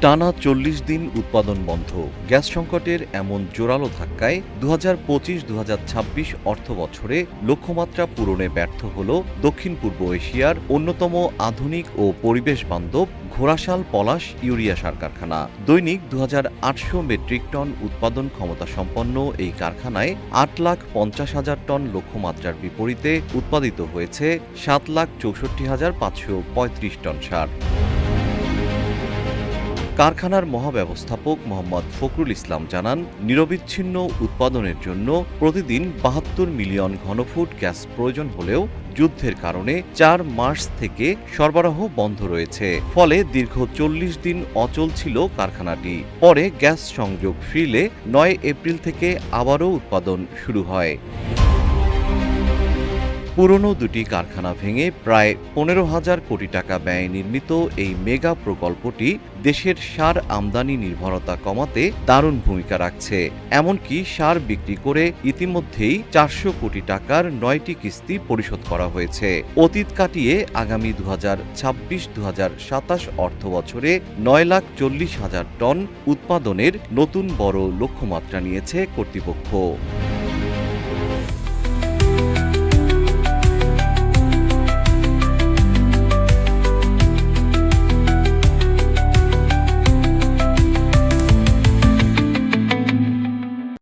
টানা ৪০ দিন উৎপাদন বন্ধ। গ্যাস সংকটের এমন জোরালো ধাক্কায় ২০২৫-২০২৬ অর্থবছরে লক্ষ্যমাত্রা পূরণে ব্যর্থ হল দক্ষিণ পূর্ব এশিয়ার অন্যতম আধুনিক ও পরিবেশ বান্ধব ঘোড়াশাল পলাশ ইউরিয়া সার কারখানা। দৈনিক ২৮০০ মেট্রিক টন উৎপাদন ক্ষমতা সম্পন্ন এই কারখানায় ৮,৫০,০০০ টন লক্ষ্যমাত্রার বিপরীতে উৎপাদিত হয়েছে ৭,৬৪,৫৩৫ টন সার। কারখানার মহাব্যবস্থাপক মোহাম্মদ ফখরুল ইসলাম জানান, নিরবিচ্ছিন্ন উৎপাদনের জন্য প্রতিদিন ৭২ মিলিয়ন ঘনফুট গ্যাস প্রয়োজন হলেও যুদ্ধের কারণে ৪ মার্চ থেকে সরবরাহ বন্ধ রয়েছে। ফলে দীর্ঘ ৪০ দিন অচল ছিল কারখানাটি। পরে গ্যাস সংযোগ ফিরলে ৯ এপ্রিল থেকে আবারও উৎপাদন শুরু হয়। পুরনো দুটি কারখানা ভেঙে প্রায় ১৫,০০০ কোটি টাকা ব্যয়ে নির্মিত এই মেগা প্রকল্পটি দেশের সার আমদানি নির্ভরতা কমাতে দারুণ ভূমিকা রাখছে। এমনকি সার বিক্রি করে ইতিমধ্যেই ৪০০ কোটি টাকার ৯টি কিস্তি পরিশোধ করা হয়েছে। অতীত কাটিয়ে আগামী ২০২৬-২০২৭ অর্থবছরে ৯,৪০,০০০ টন উৎপাদনের নতুন বড় লক্ষ্যমাত্রা নিয়েছে কর্তৃপক্ষ।